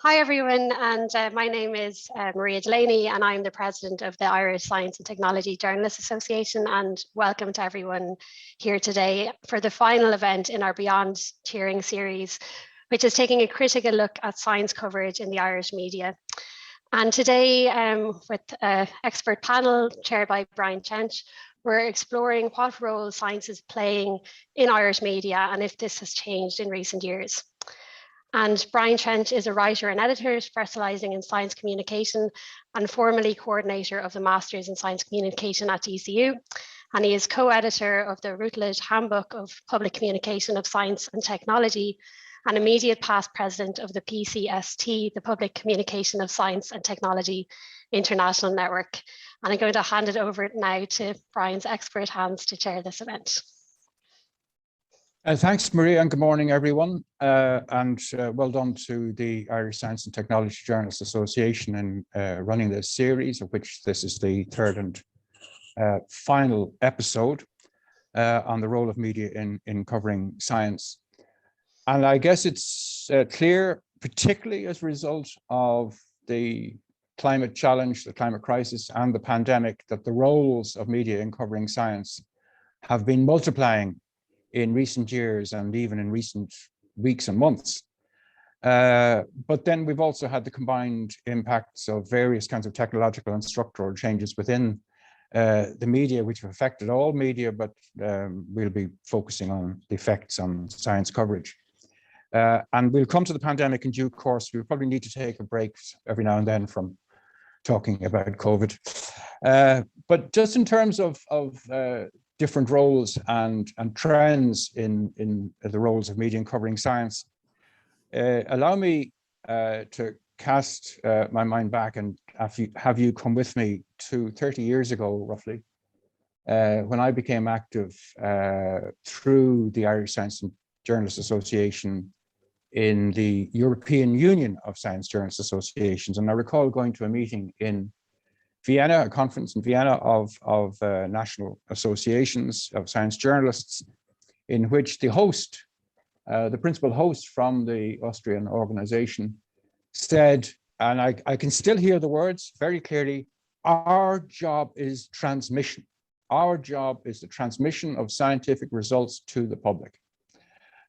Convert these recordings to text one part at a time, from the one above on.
Hi everyone, and my name is Maria Delaney, and I'm the president of the Irish Science and Technology Journalists Association, and welcome to everyone here today for the final event in our Beyond Tiering series, which is taking a critical look at science coverage in the Irish media. And today, with an expert panel chaired by Brian Chench, we're exploring what role science is playing in Irish media and if this has changed in recent years. And Brian Chench is a writer and editor specialising in science communication and formerly coordinator of the Masters in Science Communication at DCU. And he is co-editor of the Routledge Handbook of Public Communication of Science and Technology and immediate past president of the PCST, the Public Communication of Science and Technology International Network. And I'm going to hand it over now to Brian's expert hands to chair this event. Thanks, Maria, and good morning, everyone. Well done to the Irish Science and Technology Journalists Association in running this series, of which this is the third and final episode on the role of media in covering science. And I guess it's clear, particularly as a result of the climate challenge, the climate crisis, and the pandemic, that the roles of media in covering science have been multiplying in recent years and even in recent weeks and months. But then we've also had the combined impacts of various kinds of technological and structural changes within the media, which have affected all media, but we'll be focusing on the effects on science coverage. And we'll come to the pandemic in due course. We probably need to take a break every now and then from talking about COVID. But just in terms of different roles and trends in the roles of media in covering science, allow me to cast my mind back and have you come with me to 30 years ago, roughly, when I became active through the Irish Science and Journalists Association in the European Union of Science Journalists Associations. And I recall going to a meeting in Vienna, a conference in Vienna of national associations of science journalists, in which the host, the principal host from the Austrian organization, said, and I can still hear the words very clearly, "Our job is transmission. Our job is the transmission of scientific results to the public."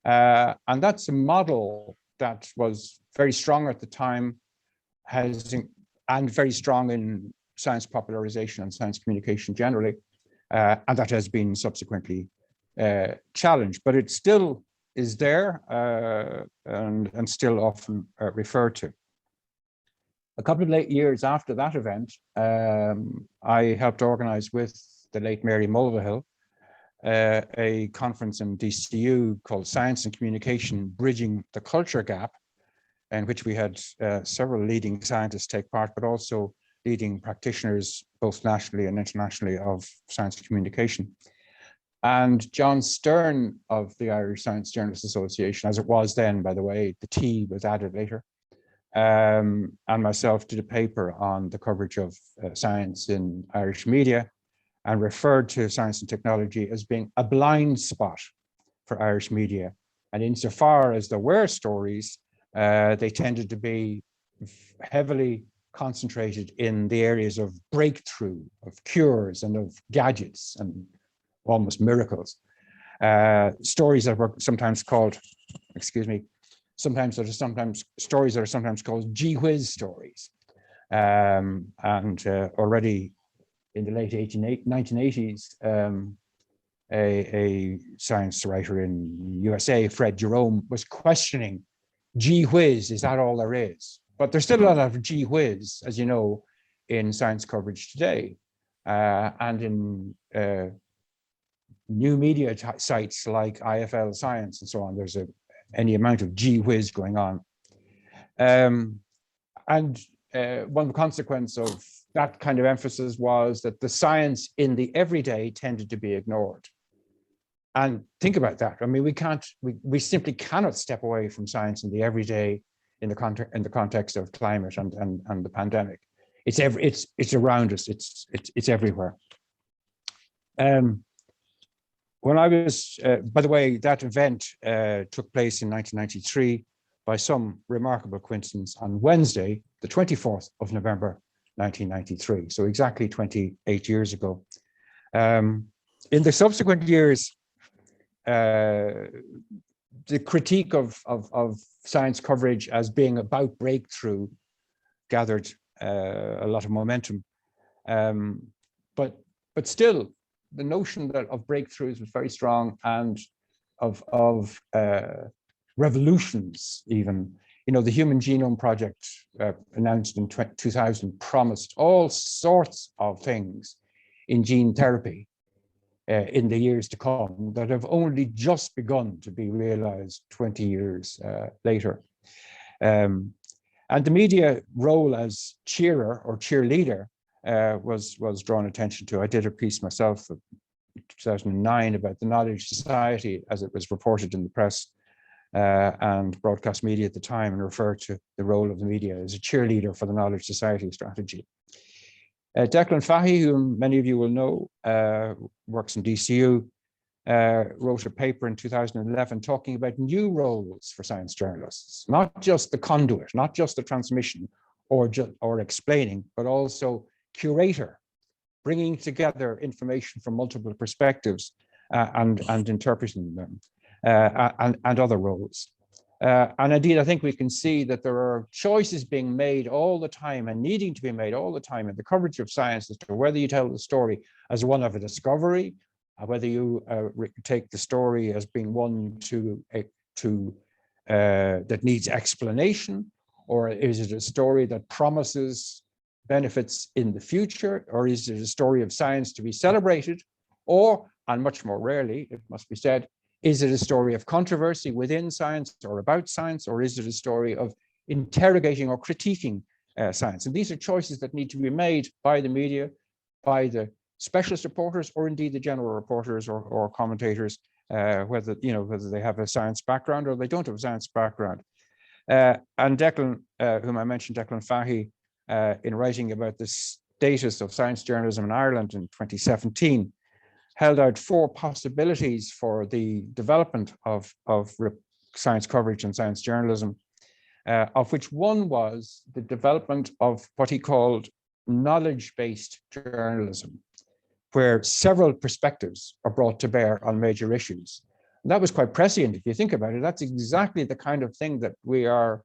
And that's a model that was very strong at the time, and very strong in science popularization and science communication generally, and that has been subsequently challenged, but it still is there and still often referred to. A couple of late years after that event, I helped organize with the late Mary Mulvihill a conference in DCU called Science and Communication Bridging the Culture Gap, in which we had several leading scientists take part, but also leading practitioners, both nationally and internationally, of science communication. And John Stern of the Irish Science Journalists Association, as it was then, by the way, the T was added later, and myself did a paper on the coverage of science in Irish media, and referred to science and technology as being a blind spot for Irish media. And insofar as there were stories, they tended to be heavily concentrated in the areas of breakthrough, of cures, and of gadgets, and almost miracles. Stories that were sometimes called, sometimes stories that are sometimes called gee whiz stories. Already in the late 1980s, a science writer in USA, Fred Jerome, was questioning, gee whiz, is that all there is? But there's still a lot of gee whiz, as you know, in science coverage today. And in new media sites like IFL Science and so on, there's any amount of gee whiz going on. One consequence of that kind of emphasis was that the science in the everyday tended to be ignored. And think about that. I mean, we simply cannot step away from science in the everyday in the context of climate and the pandemic. It's around us. It's everywhere. When I was, by the way, that event took place in 1993. by some remarkable coincidence, on Wednesday, the 24th of November, 1993. So exactly 28 years ago. In the subsequent years, the critique of science coverage as being about breakthrough gathered a lot of momentum. But still, the notion that of breakthroughs was very strong, and of revolutions even. You know, the Human Genome Project announced in 2000 promised all sorts of things in gene therapy in the years to come that have only just begun to be realized 20 years later. And the media role as cheerer or cheerleader was drawn attention to. I did a piece myself in 2009 about the Knowledge Society as it was reported in the press and broadcast media at the time, and referred to the role of the media as a cheerleader for the Knowledge Society strategy. Declan Fahey, whom many of you will know, works in DCU, wrote a paper in 2011 talking about new roles for science journalists, not just the conduit, not just the transmission or explaining, but also curator, bringing together information from multiple perspectives and interpreting them, and other roles. And indeed, I think we can see that there are choices being made all the time and needing to be made all the time in the coverage of science as to whether you tell the story as one of a discovery, whether you take the story as being one that needs explanation, or is it a story that promises benefits in the future, or is it a story of science to be celebrated, or, and much more rarely, it must be said, is it a story of controversy within science or about science, or is it a story of interrogating or critiquing science? And these are choices that need to be made by the media, by the specialist reporters, or indeed the general reporters or commentators, whether they have a science background or they don't have a science background. And Declan, whom I mentioned, Declan Fahey, in writing about the status of science journalism in Ireland in 2017, held out 4 possibilities for the development of science coverage and science journalism, of which one was the development of what he called knowledge-based journalism, where several perspectives are brought to bear on major issues. And that was quite prescient if you think about it. That's exactly the kind of thing that we're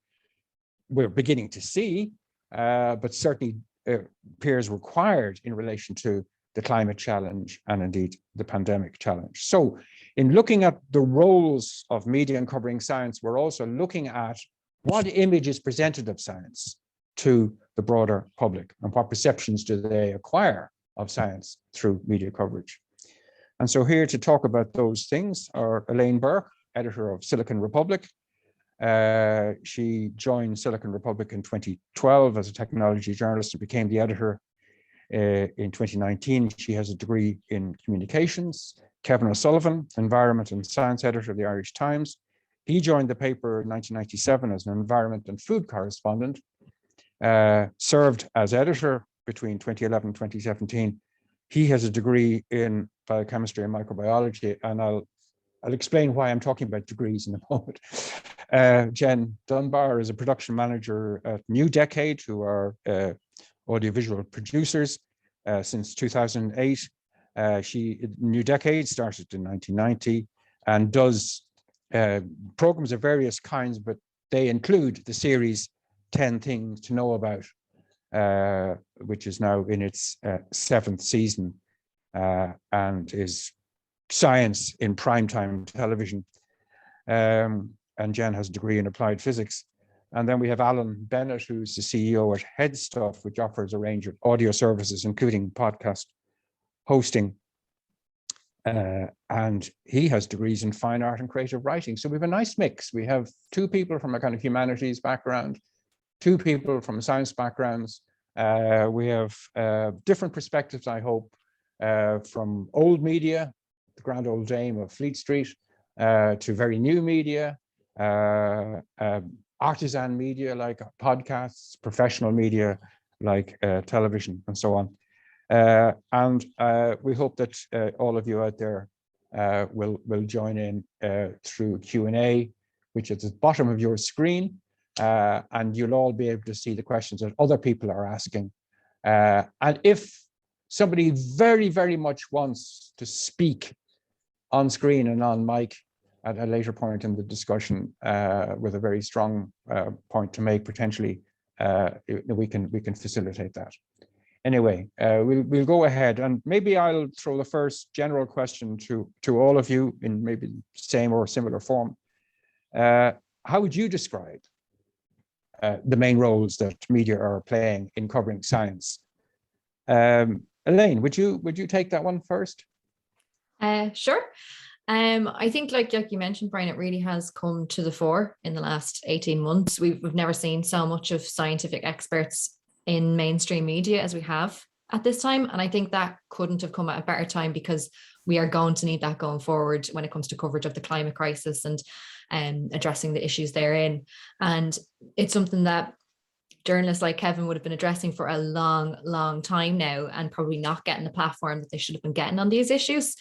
beginning to see, but certainly appears required in relation to the climate challenge and indeed the pandemic challenge. So in looking at the roles of media in covering science, we're also looking at what image is presented of science to the broader public, and what perceptions do they acquire of science through media coverage. And so here to talk about those things are Elaine Burke, editor of Silicon Republic. She joined Silicon Republic in 2012 as a technology journalist and became the editor in 2019. She has a degree in communications. Kevin O'Sullivan, environment and science editor of the Irish Times. He joined the paper in 1997 as an environment and food correspondent, served as editor between 2011 and 2017. He has a degree in biochemistry and microbiology, and I'll explain why I'm talking about degrees in a moment. Jen Dunbar is a production manager at New Decade, who are audiovisual producers since 2008. New Decade started in 1990 and does programs of various kinds, but they include the series 10 Things to Know About, which is now in its 7th season and is science in primetime television. And Jen has a degree in applied physics. And then we have Alan Bennett, who's the CEO at Headstuff, which offers a range of audio services, including podcast hosting. And he has degrees in fine art and creative writing. So we have a nice mix. We have 2 people from a kind of humanities background, 2 people from science backgrounds. We have different perspectives, I hope, from old media, the grand old dame of Fleet Street, to very new media, artisan media like podcasts, professional media like television, and so on. And we hope that all of you out there will join in through Q&A. which is at the bottom of your screen, and you'll all be able to see the questions that other people are asking. And if somebody very, very much wants to speak on screen and on mic at a later point in the discussion with a very strong point to make, potentially, we can facilitate that. Anyway, we'll go ahead, and maybe I'll throw the first general question to all of you in maybe the same or similar form. How would you describe the main roles that media are playing in covering science? Elaine, would you take that one first? Sure. I think like you mentioned, Brian, it really has come to the fore in the last 18 months. We've never seen so much of scientific experts in mainstream media as we have at this time. And I think that couldn't have come at a better time, because we are going to need that going forward when it comes to coverage of the climate crisis and addressing the issues therein. And it's something that journalists like Kevin would have been addressing for a long, long time now, and probably not getting the platform that they should have been getting on these issues.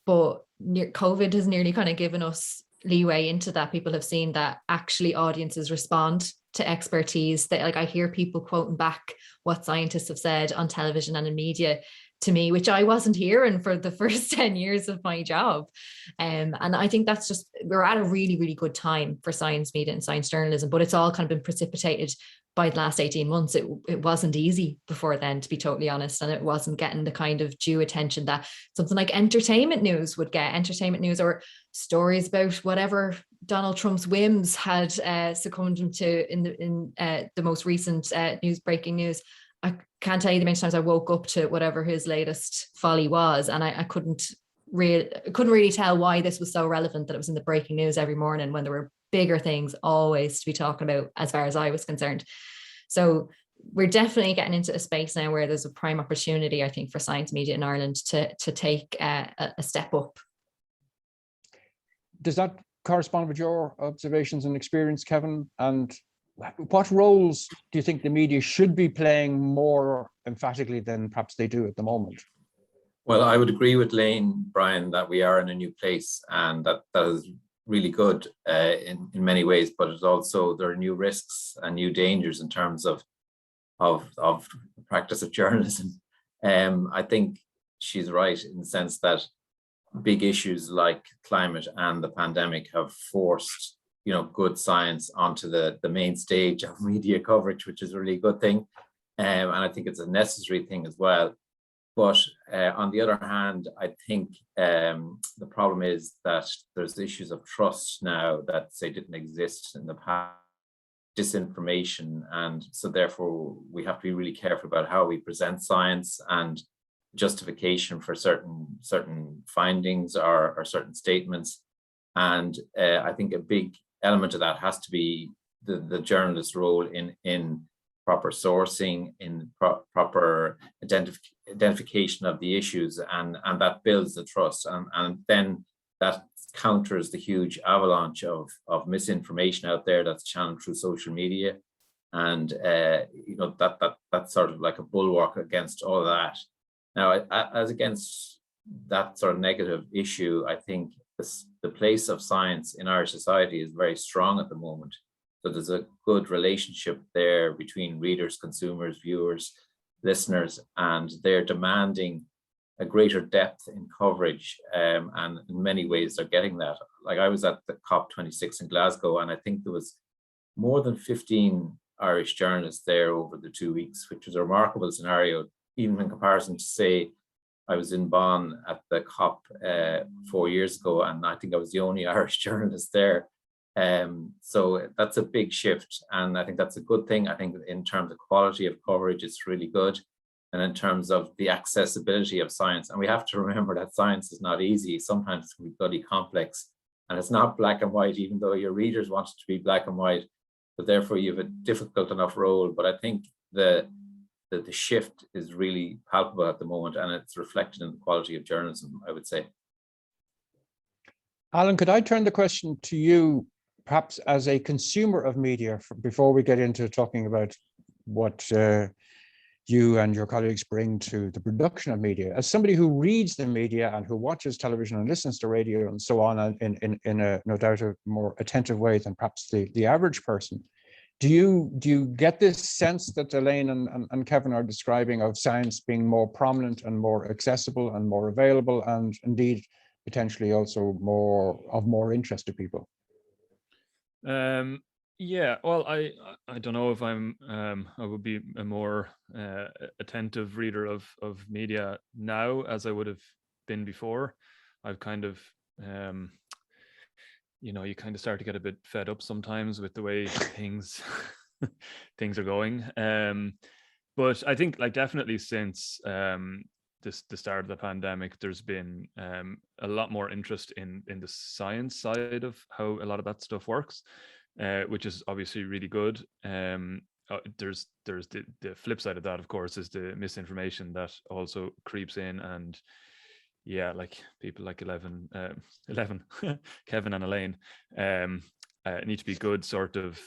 But COVID has nearly kind of given us leeway into that. People have seen that actually audiences respond to expertise. That, like, I hear people quoting back what scientists have said on television and in media to me, which I wasn't hearing for the first 10 years of my job. And I think that's just, we're at a really, really good time for science media and science journalism, but it's all kind of been precipitated by the last 18 months. It wasn't easy before then, to be totally honest, and it wasn't getting the kind of due attention that something like entertainment news would get. Entertainment news or stories about whatever Donald Trump's whims had succumbed him to in the most recent breaking news. I can't tell you the many times I woke up to whatever his latest folly was, and I couldn't really tell why this was so relevant that it was in the breaking news every morning, when there were bigger things always to be talking about as far as I was concerned. So we're definitely getting into a space now where there's a prime opportunity, I think, for science media in Ireland to take a step up. Does that correspond with your observations and experience, Kevin? And what roles do you think the media should be playing more emphatically than perhaps they do at the moment? Well, I would agree with Lane, Brian, that we are in a new place, and that is really good in many ways, but it's also, there are new risks and new dangers in terms of the practice of journalism. I think she's right in the sense that big issues like climate and the pandemic have forced, good science onto the main stage of media coverage, which is a really good thing. And I think it's a necessary thing as well. But on the other hand, I think the problem is that there's issues of trust now that, say, didn't exist in the past, disinformation. And so therefore, we have to be really careful about how we present science and justification for certain findings or certain statements. And I think a big element of that has to be the journalist's role in proper sourcing, in proper identification of the issues, and that builds the trust, and then that counters the huge avalanche of misinformation out there that's channeled through social media, and that's sort of like a bulwark against all of that. Now, as against that sort of negative issue, I think the place of science in Irish society is very strong at the moment. So there's a good relationship there between readers, consumers, viewers, listeners, and they're demanding a greater depth in coverage. And in many ways, they're getting that. Like, I was at the COP26 in Glasgow, and I think there was more than 15 Irish journalists there over the 2 weeks, which was a remarkable scenario, even in comparison to, say, I was in Bonn at the COP 4 years ago, and I think I was the only Irish journalist there. So that's a big shift, and I think that's a good thing. I think in terms of quality of coverage, it's really good. And in terms of the accessibility of science, and we have to remember that science is not easy. Sometimes it can be bloody complex, and it's not black and white, even though your readers want it to be black and white, but therefore you have a difficult enough role. But I think the shift is really palpable at the moment, and it's reflected in the quality of journalism, I would say. Alan, could I turn the question to you, perhaps as a consumer of media, before we get into talking about what you and your colleagues bring to the production of media. As somebody who reads the media and who watches television and listens to radio and so on in a no doubt a more attentive way than perhaps the average person, do you get this sense that Elaine and Kevin are describing of science being more prominent and more accessible and more available, and indeed potentially also more interest to people? Yeah, well, I don't know if I would be a more attentive reader of media now as I would have been before. I've kind of you kind of start to get a bit fed up sometimes with the way things are going. But I think like definitely since the start of the pandemic, there's been a lot more interest in the science side of how a lot of that stuff works. Which is obviously really good. There's the flip side of that, of course, is the misinformation that also creeps in, and yeah, like people like 11 Kevin and Elaine need to be good sort of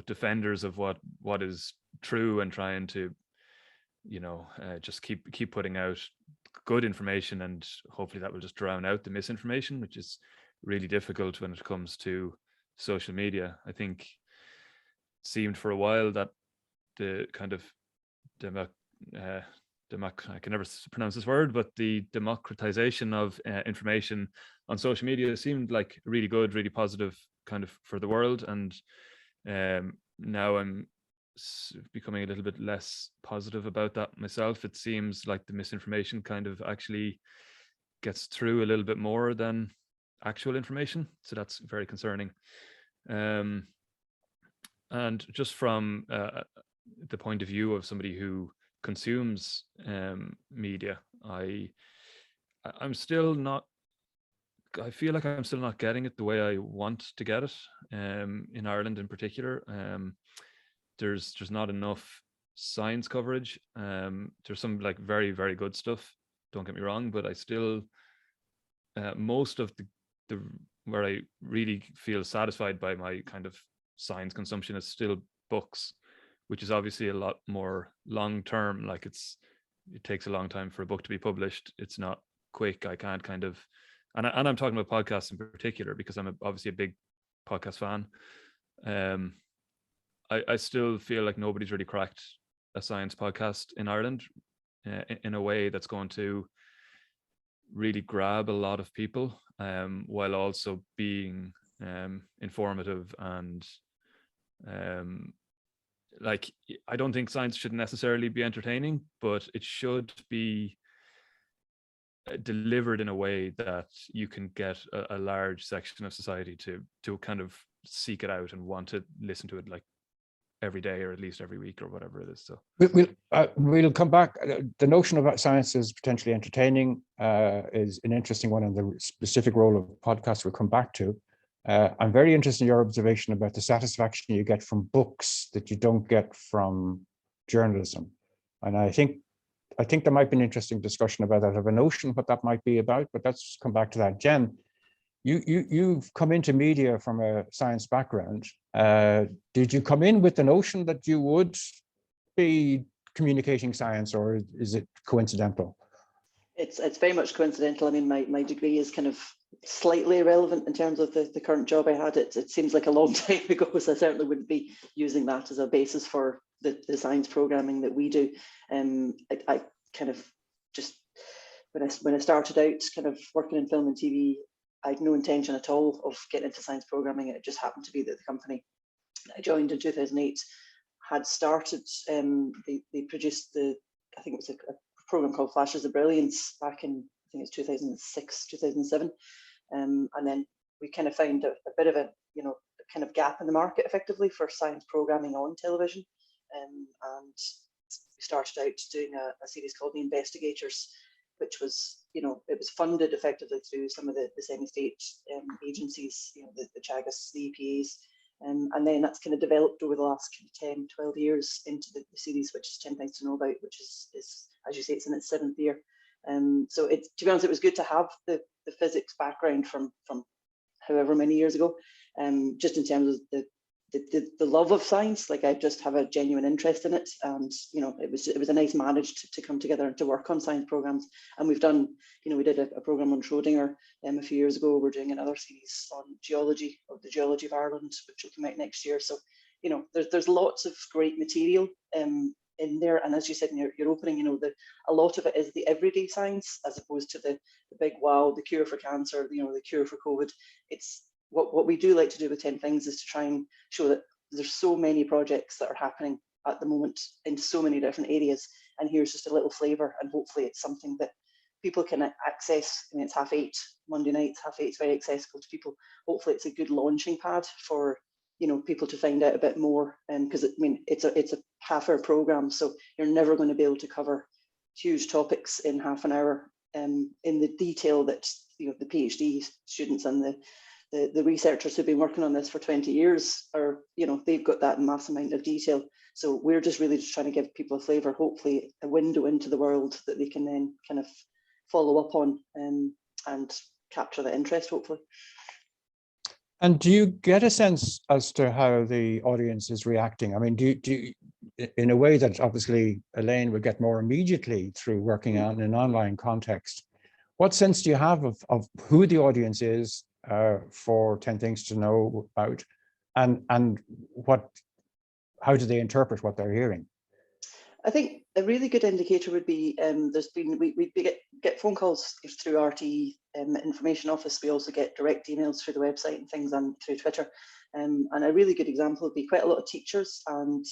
defenders of what is true, and trying to just keep putting out good information, and hopefully that will just drown out the misinformation, which is really difficult when it comes to social media. I think it seemed for a while that the kind of I can never pronounce this word, but the democratization of information on social media seemed like really good, really positive kind of for the world. And now I'm becoming a little bit less positive about that myself. It seems like the misinformation kind of actually gets through a little bit more than actual information, so that's very concerning. And just from the point of view of somebody who consumes media, I'm still not, I feel like I'm still not getting it the way I want to get it. In Ireland in particular, there's not enough science coverage. There's some like very, very good stuff, don't get me wrong, but I still most of the where I really feel satisfied by my kind of science consumption is still books, which is obviously a lot more long term. Like it takes a long time for a book to be published. It's not quick. I can't kind of, and I'm talking about podcasts in particular because I'm obviously a big podcast fan. I still feel like nobody's really cracked a science podcast in Ireland in a way that's going to really grab a lot of people, while also being informative and like, I don't think science should necessarily be entertaining, but it should be delivered in a way that you can get a large section of society to kind of seek it out and want to listen to it like every day or at least every week or whatever it is. So we'll come back. The notion about science is potentially entertaining is an interesting one, and the specific role of podcasts we'll come back to. I'm very interested in your observation about the satisfaction you get from books that you don't get from journalism. And I think there might be an interesting discussion about that. I have a notion what that might be about, but let's come back to that. Jen, you've come into media from a science background. Did you come in with the notion that you would be communicating science, or is it coincidental? It's very much coincidental. I mean, my degree is kind of slightly irrelevant in terms of the current job I had. It seems like a long time ago, so I certainly wouldn't be using that as a basis for the science programming that we do. I kind of just, when I started out kind of working in film and TV, I had no intention at all of getting into science programming. It just happened to be that the company that I joined in 2008 had started, they produced I think it was a program called Flashes of Brilliance back in, I think it's 2006, 2007. And then we kind of found a bit of a kind of gap in the market effectively for science programming on television. And we started out doing a series called The Investigators, which was, it was funded effectively through some of the semi-state agencies, the Chagas, the EPAs. And then that's kind of developed over the last 10, 12 years into the series, which is 10 Things to Know About, which is, as you say, it's in its 7th year. So to be honest, it was good to have the physics background from however many years ago, just in terms of the the love of science. Like I just have a genuine interest in it, and you know, it was a nice manage to come together and to work on science programs. And we've done, you know, we did a program on Schrodinger a few years ago. We're doing another series on geology, of the geology of Ireland, which will come out next year. So you know, there's lots of great material in there. And as you said in your opening, you know, a lot of it is the everyday science as opposed to the big wow, the cure for cancer, you know, the cure for COVID. It's what we do like to do with 10 Things is to try and show that there's so many projects that are happening at the moment in so many different areas. And here's just a little flavor, and hopefully it's something that people can access. I mean, it's 8:30 Monday night, 8:30, it's very accessible to people. Hopefully it's a good launching pad for, you know, people to find out a bit more. And because I mean, it's a half-hour program, so you're never going to be able to cover huge topics in half an hour in the detail that, you know, the PhD students and the researchers who've been working on this for 20 years are, you know, they've got that mass amount of detail. So we're just really just trying to give people a flavour, hopefully a window into the world that they can then kind of follow up on and capture the interest, hopefully. And do you get a sense as to how the audience is reacting? I mean, do you, in a way that obviously Elaine would get more immediately through working on an online context, what sense do you have of who the audience is for 10 Things to Know About, and how do they interpret what they're hearing? I think a really good indicator would be we get phone calls through RTE information office. We also get direct emails through the website and things, and through Twitter. And a really good example would be quite a lot of teachers and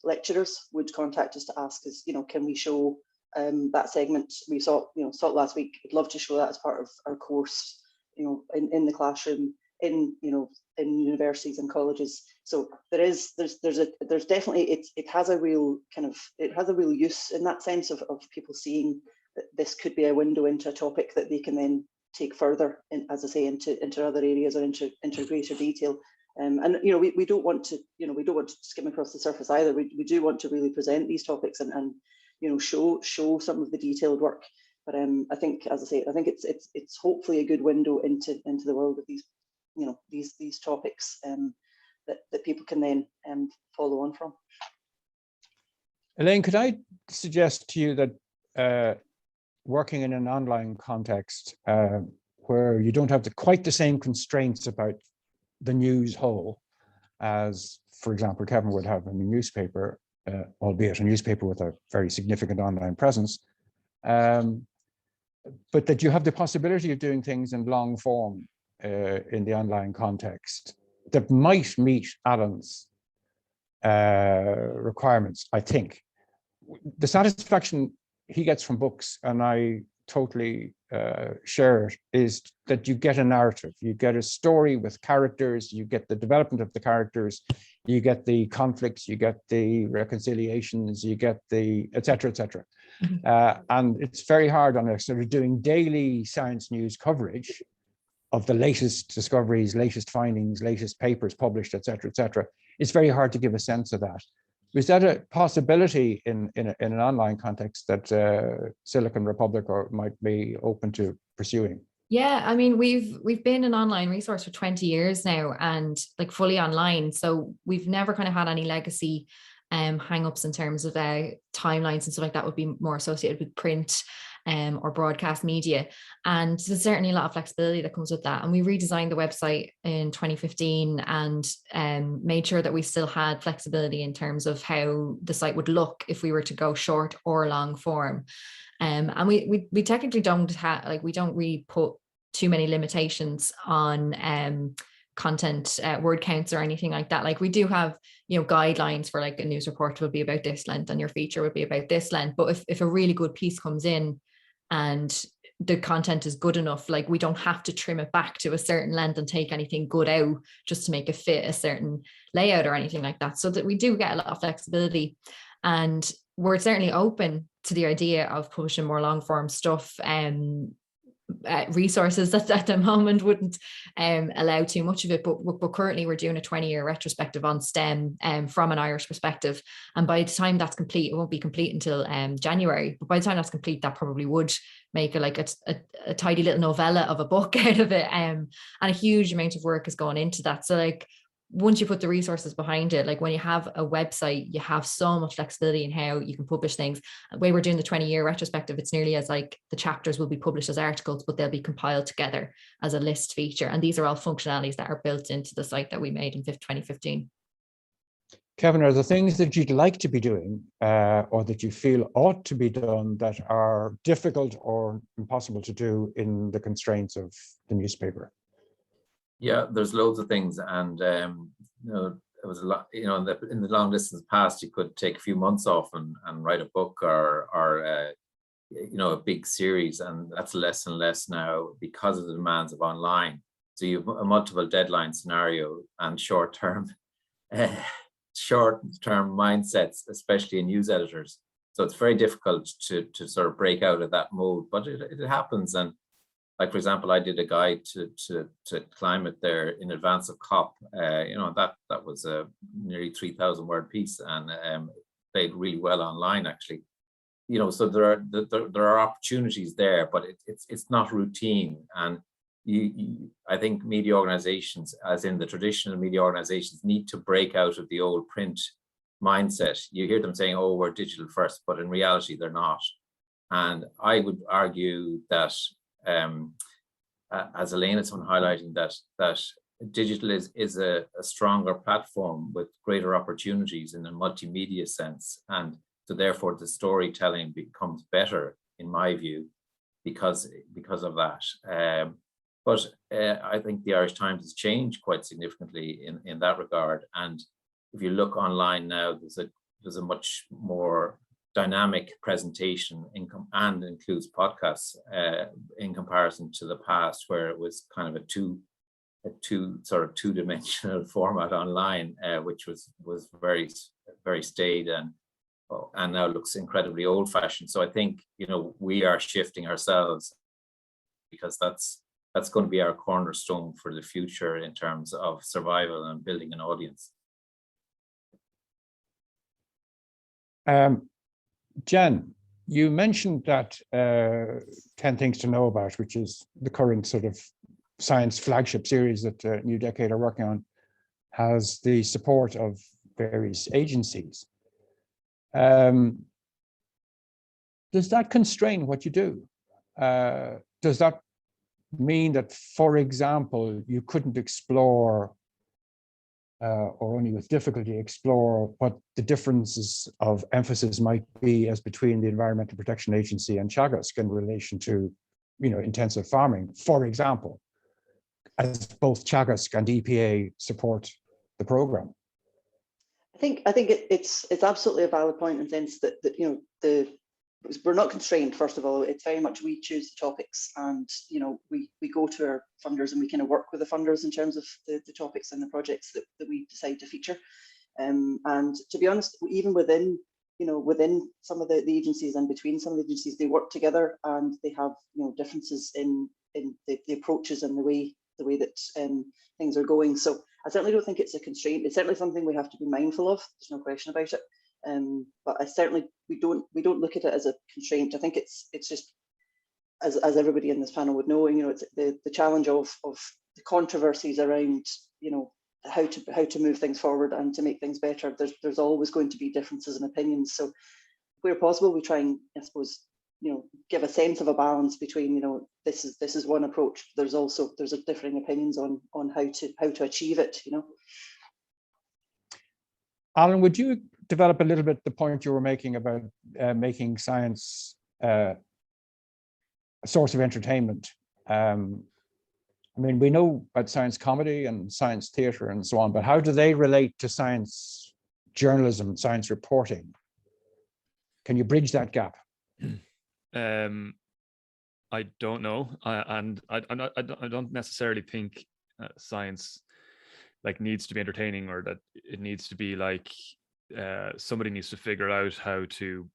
lecturers would contact us to ask us, you know, can we show that segment we saw it last week? We'd love to show that as part of our course, you know, in the classroom, in universities and colleges. So there's definitely, it has a real use in that sense of people seeing that this could be a window into a topic that they can then take further, as I say, into other areas or into greater detail. And you know, we don't want to skim across the surface either. We do want to really present these topics and you know, show some of the detailed work. But I think, as I say, I think it's hopefully a good window into the world of these, you know, these topics that people can then follow on from. Elaine, could I suggest to you that working in an online context where you don't have quite the same constraints about the news whole as, for example, Kevin would have in a newspaper, albeit a newspaper with a very significant online presence, but that you have the possibility of doing things in long form in the online context that might meet Alan's requirements. I think the satisfaction he gets from books, and I totally share it, is that you get a narrative, you get a story with characters, you get the development of the characters, you get the conflicts, you get the reconciliations, you get the et cetera, et cetera. And it's very hard on us sort of doing daily science news coverage of the latest discoveries, latest findings, latest papers published, et cetera, et cetera. It's very hard to give a sense of that. Is that a possibility in an online context that Silicon Republic might be open to pursuing? Yeah, I mean, we've been an online resource for 20 years now, and like fully online. So we've never kind of had any legacy hang-ups in terms of timelines and stuff like that would be more associated with print or broadcast media. And there's certainly a lot of flexibility that comes with that. And we redesigned the website in 2015 and made sure that we still had flexibility in terms of how the site would look if we were to go short or long form. And we technically don't have, we don't really put too many limitations on content word counts or anything like that. Like we do have, guidelines for like a news report will be about this length and your feature would be about this length. But if a really good piece comes in and the content is good enough, like we don't have to trim it back to a certain length and take anything good out just to make it fit a certain layout or anything like that. So that we do get a lot of flexibility, and we're certainly open to the idea of publishing more long form stuff. Resources that at the moment wouldn't allow too much of it, but currently we're doing a 20-year retrospective on STEM from an Irish perspective, and by the time that's complete, it won't be complete until January, but by the time that's complete, that probably would make a tidy little novella of a book out of it, and a huge amount of work has gone into that. So like once you put the resources behind it, like when you have a website, you have so much flexibility in how you can publish things. The way we're doing the 20-year retrospective, it's nearly as like the chapters will be published as articles, but they'll be compiled together as a list feature. And these are all functionalities that are built into the site that we made in 2015. Kevin, are there things that you'd like to be doing or that you feel ought to be done that are difficult or impossible to do in the constraints of the newspaper? Yeah, there's loads of things, and you know, it was a lot. You know, in the long distance past, you could take a few months off and write a book or you know, a big series, and that's less and less now because of the demands of online. So you have a multiple deadline scenario and short-term mindsets, especially in news editors. So it's very difficult to sort of break out of that mode, but it happens. And like, for example, I did a guide to climate there in advance of COP. You know, that was a nearly 3,000 word piece, and played really well online, actually. You know, so there are opportunities there, but it's not routine. And I think media organizations, as in the traditional media organizations, need to break out of the old print mindset. You hear them saying, "Oh, we're digital first," but in reality, they're not. And I would argue that, as Elaine is highlighting, that digital is a stronger platform with greater opportunities in a multimedia sense, and so therefore the storytelling becomes better, in my view, because of that. But I think the Irish Times has changed quite significantly in that regard. And if you look online now, there's a much more dynamic presentation and includes podcasts in comparison to the past, where it was kind of a two-dimensional format online, which was very, very staid and now looks incredibly old-fashioned. So I think, you know, we are shifting ourselves, because that's going to be our cornerstone for the future in terms of survival and building an audience. Jen, you mentioned that 10 Things to Know About, which is the current sort of science flagship series that New Decade are working on, has the support of various agencies. Does that constrain what you do? Does that mean that, for example, you couldn't explore or only with difficulty explore what the differences of emphasis might be as between the Environmental Protection Agency and Teagasc in relation to, you know, intensive farming, for example, as both Teagasc and EPA support the program? I think it's absolutely a valid point in the sense that you know, we're not constrained. First of all, it's very much we choose the topics, and you know, we go to our funders and we kind of work with the funders in terms of the topics and the projects that we decide to feature. And to be honest, even within some of the agencies and between some of the agencies, they work together, and they have, you know, differences in the approaches and the way that things are going. So I certainly don't think it's a constraint. It's certainly something we have to be mindful of. There's no question about it. But we don't look at it as a constraint. I think it's just, as everybody in this panel would know, you know, it's the challenge of the controversies around, you know, how to move things forward and to make things better. There's always going to be differences in opinions. So where possible, we try and, I suppose, you know, give a sense of a balance between, you know, this is one approach. There's differing opinions on how to achieve it, you know. Alan, would you develop a little bit the point you were making about making science a source of entertainment? I mean, we know about science comedy and science theatre and so on, but how do they relate to science journalism, science reporting? Can you bridge that gap? I don't know, and I don't necessarily think science like needs to be entertaining, or that it needs to be like somebody needs to figure out how to,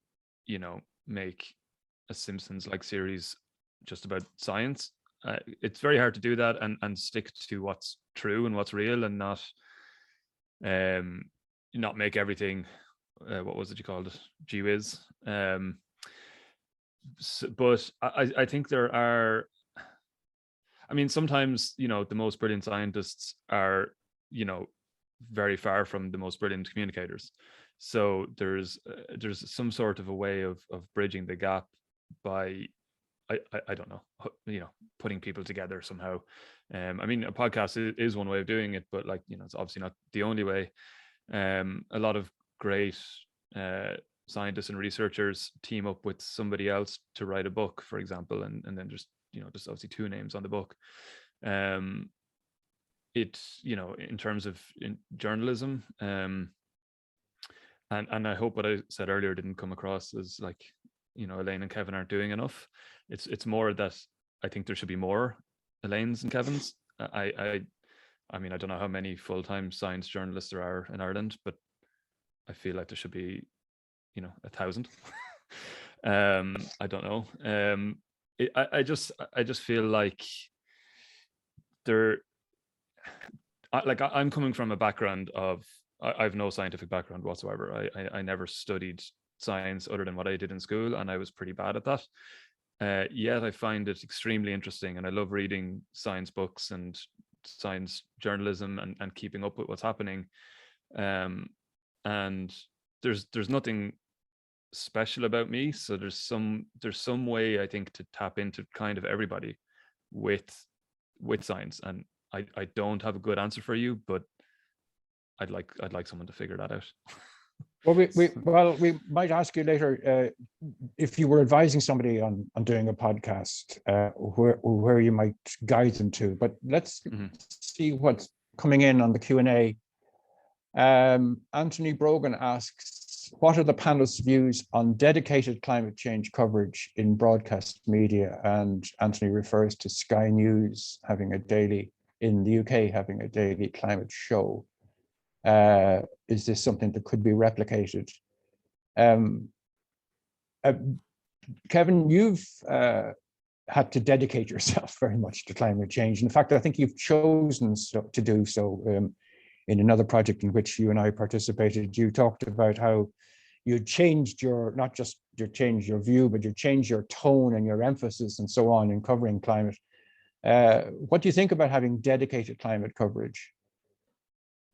you know, make a Simpsons like series just about science. It's very hard to do that and stick to what's true and what's real, and not make everything what was it you called it, gee whiz. But I think there are, I mean, sometimes, you know, the most brilliant scientists are, you know, very far from the most brilliant communicators. So there's some sort of a way of bridging the gap by, I don't know, putting people together somehow. I mean, a podcast is one way of doing it, but like, it's obviously not the only way. A lot of great scientists and researchers team up with somebody else to write a book, for example, and then just obviously two names on the book. It's, in terms of journalism, and I hope what I said earlier didn't come across as like, Elaine and Kevin aren't doing enough. It's more that I think there should be more Elaines and Kevins. I mean, I don't know how many full-time science journalists there are in Ireland, but I feel like there should be, 1,000. I don't know. I just feel like I'm coming from a background of, I have no scientific background whatsoever. I never studied science other than what I did in school, and I was pretty bad at that. Yet I find it extremely interesting, and I love reading science books and science journalism and keeping up with what's happening. And there's nothing special about me, so there's some way, I think, to tap into kind of everybody with science. And I don't have a good answer for you, but I'd like someone to figure that out. Well, we might ask you later if you were advising somebody on doing a podcast, where you might guide them to. But let's see what's coming in on the Q&A. Anthony Brogan asks, what are the panel's views on dedicated climate change coverage in broadcast media? And Anthony refers to Sky News having a daily, in the UK, having a daily climate show. Is this something that could be replicated? Kevin, you've had to dedicate yourself very much to climate change. In fact, I think you've chosen to do so. In another project in which you and I participated, you talked about how you changed not just you changed your view, but you changed your tone and your emphasis and so on in covering climate. What do you think about having dedicated climate coverage?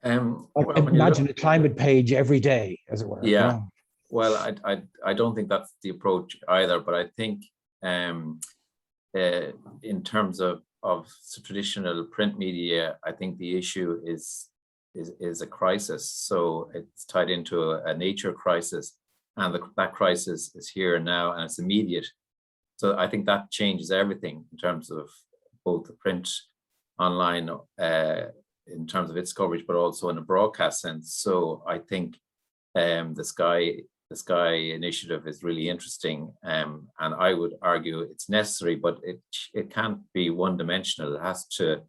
Imagine a climate page every day, as it were. Yeah. Well, I don't think that's the approach either, but I think in terms of traditional print media, I think the issue is a crisis. So it's tied into a nature crisis, and that crisis is here and now, and it's immediate. So I think that changes everything in terms of both the print, online, in terms of its coverage, but also in a broadcast sense. So I think the Sky initiative is really interesting, and I would argue it's necessary, but it can't be one-dimensional. It has to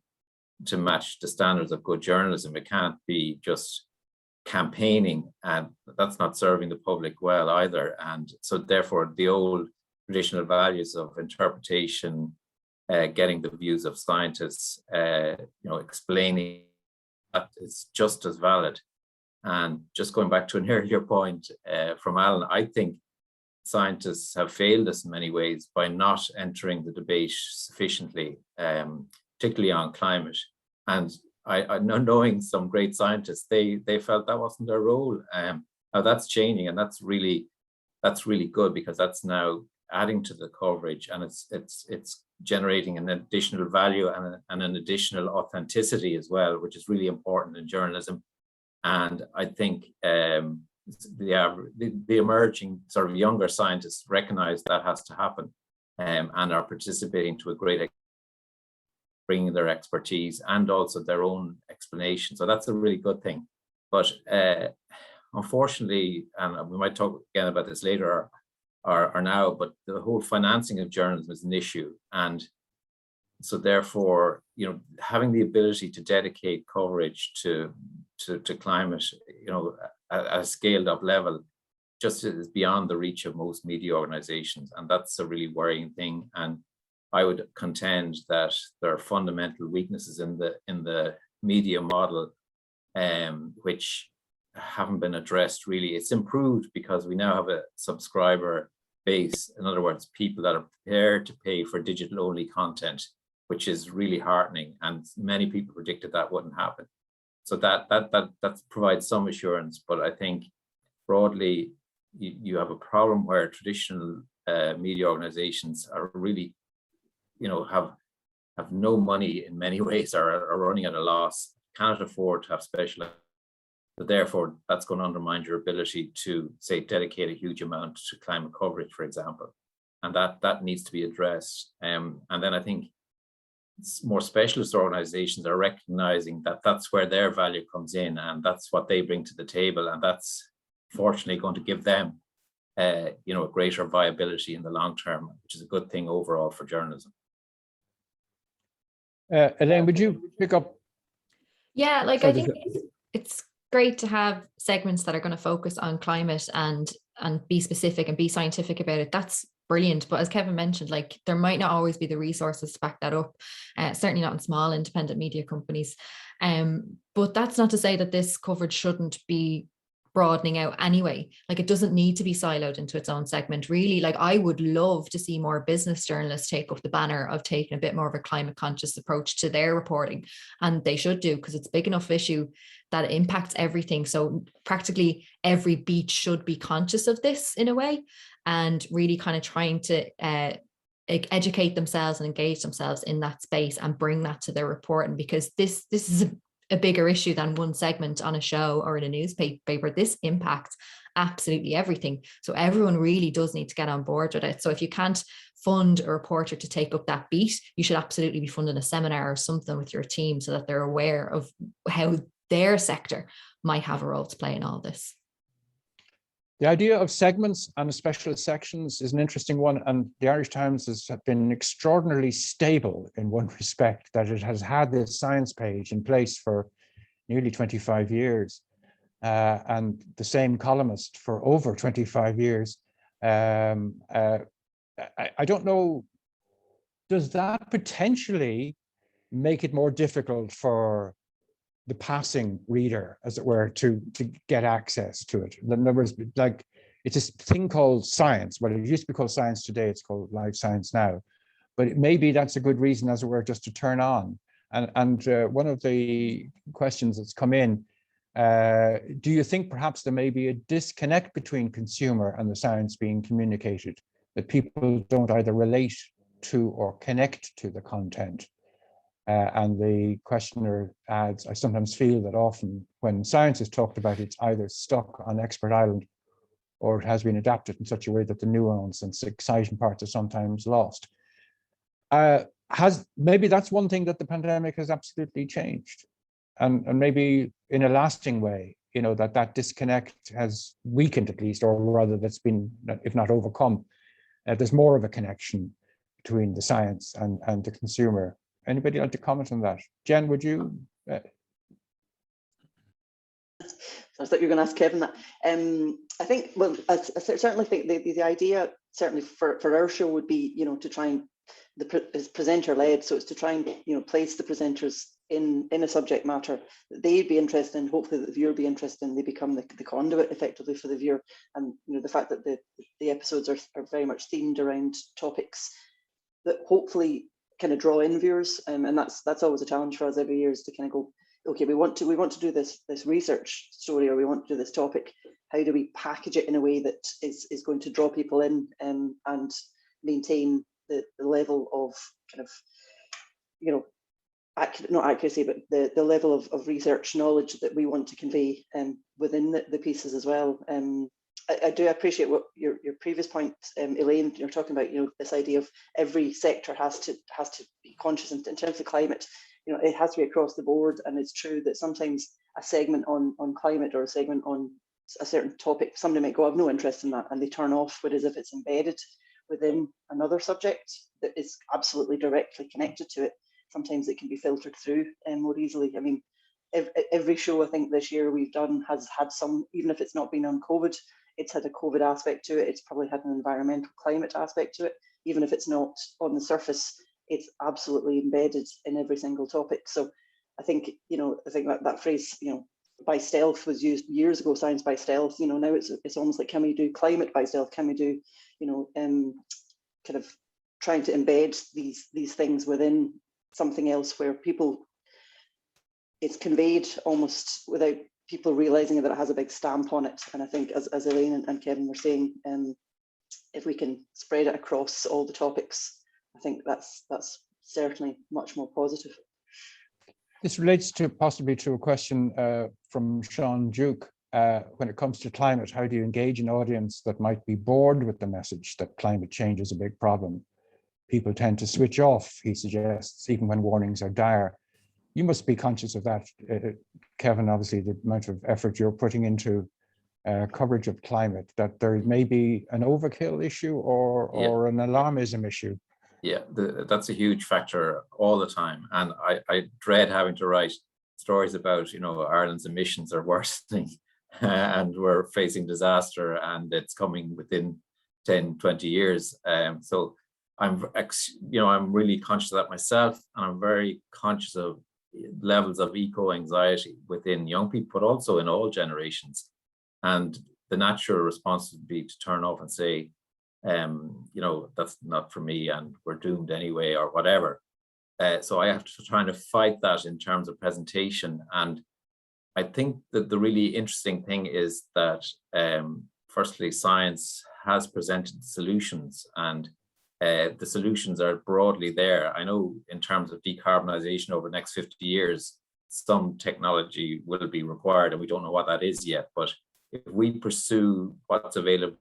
match the standards of good journalism. It can't be just campaigning, and that's not serving the public well either. And so therefore the old traditional values of interpretation, getting the views of scientists, explaining, that is just as valid. And just going back to an earlier point from Alan, I think scientists have failed us in many ways by not entering the debate sufficiently, particularly on climate. And I knowing some great scientists, they felt that wasn't their role. Now that's changing, and that's really good, because that's now adding to the coverage, and it's generating an additional value and an additional authenticity as well, which is really important in journalism. And I think the emerging sort of younger scientists recognize that has to happen, and are participating to a great extent, bringing their expertise and also their own explanation. So that's a really good thing. But unfortunately, and we might talk again about this later or now, but the whole financing of journalism is an issue. And so therefore, having the ability to dedicate coverage to climate, at a scaled up level, just is beyond the reach of most media organizations. And that's a really worrying thing. And I would contend that there are fundamental weaknesses in the media model, which haven't been addressed really. It's improved because we now have a subscriber base. In other words, people that are prepared to pay for digital-only content, which is really heartening. And many people predicted that wouldn't happen. So that provides some assurance. But I think broadly, you have a problem where traditional media organizations are really, have no money in many ways, are running at a loss, cannot afford to have special. But therefore, that's going to undermine your ability to, say, dedicate a huge amount to climate coverage, for example. And that needs to be addressed. And then I think more specialist organizations are recognizing that that's where their value comes in, and that's what they bring to the table. And that's fortunately going to give them, a greater viability in the long term, which is a good thing overall for journalism. Elaine, would you pick up? Yeah, like So I think it's great to have segments that are going to focus on climate and be specific and be scientific about it. That's brilliant. But as Kevin mentioned, like there might not always be the resources to back that up, certainly not in small independent media companies. But that's not to say that this coverage shouldn't be broadening out anyway. Like it doesn't need to be siloed into its own segment. Really, like I would love to see more business journalists take up the banner of taking a bit more of a climate conscious approach to their reporting. And they should do, because it's a big enough issue that it impacts everything. So practically every beat should be conscious of this in a way, and really kind of trying to educate themselves and engage themselves in that space and bring that to their reporting, because this is a bigger issue than one segment on a show or in a newspaper. This impacts absolutely everything. So everyone really does need to get on board with it. So if you can't fund a reporter to take up that beat, you should absolutely be funding a seminar or something with your team so that they're aware of how their sector might have a role to play in all this. The idea of segments and special sections is an interesting one, and the Irish Times has been extraordinarily stable in one respect, that it has had this science page in place for nearly 25 years, and the same columnist for over 25 years. I don't know, does that potentially make it more difficult for the passing reader, as it were, to get access to it? In other words, like it's a thing called science. Well, it used to be called science today, it's called live science now. But maybe that's a good reason, as it were, just to turn on. And one of the questions that's come in, do you think perhaps there may be a disconnect between consumer and the science being communicated, that people don't either relate to or connect to the content? And the questioner adds, I sometimes feel that often when science is talked about, it's either stuck on expert island or it has been adapted in such a way that the nuance and exciting parts are sometimes lost. Maybe that's one thing that the pandemic has absolutely changed. And maybe in a lasting way, that disconnect has weakened at least, or rather that's been, if not overcome. There's more of a connection between the science and the consumer. Anybody like to comment on that? Jen, would you? I thought you were going to ask Kevin that. I think, well, I certainly think the idea, certainly for our show, would be, to try and, is presenter led, so it's to try and, place the presenters in a subject matter that they'd be interested in, hopefully that the viewer be interested in, they become the conduit effectively for the viewer. And, the fact that the episodes are very much themed around topics that hopefully kind of draw in viewers, and that's always a challenge for us every year, is to kind of go, okay, we want to do this research story, or we want to do this topic. How do we package it in a way that is going to draw people in, and maintain the level of kind of, not accuracy, but the level of research knowledge that we want to convey within the pieces as well. I do appreciate what your previous point, Elaine, you're talking about, this idea of every sector has to be conscious in terms of climate. It has to be across the board. And it's true that sometimes a segment on climate, or a segment on a certain topic, somebody might go, I have no interest in that, and they turn off, but as if it's embedded within another subject that is absolutely directly connected to it. Sometimes it can be filtered through more easily. I mean, every show I think this year we've done has had some, even if it's not been on COVID, it's had a COVID aspect to it. It's probably had an environmental climate aspect to it. Even if it's not on the surface, it's absolutely embedded in every single topic. So I think, that phrase, by stealth was used years ago, science by stealth. Now it's almost like, can we do climate by stealth? Can we do, kind of trying to embed these things within something else where people it's conveyed almost without people realizing that it has a big stamp on it. And I think, as Elaine and Kevin were saying, if we can spread it across all the topics, I think that's certainly much more positive. This relates to possibly to a question from Sean Duke. When it comes to climate, how do you engage an audience that might be bored with the message that climate change is a big problem? People tend to switch off, he suggests, even when warnings are dire. You must be conscious of that, Kevin, obviously, the amount of effort you're putting into coverage of climate, that there may be an overkill issue or an alarmism issue. Yeah, that's a huge factor all the time. And I dread having to write stories about, Ireland's emissions are worsening and we're facing disaster and it's coming within 10, 20 years. So I'm really conscious of that myself, and I'm very conscious of levels of eco-anxiety within young people, but also in all generations. And the natural response would be to turn off and say, that's not for me and we're doomed anyway, or whatever. So I have to try to fight that in terms of presentation. And I think that the really interesting thing is that, firstly, science has presented solutions, and the solutions are broadly there. I know in terms of decarbonisation over the next 50 years, some technology will be required, and we don't know what that is yet. But if we pursue what's available,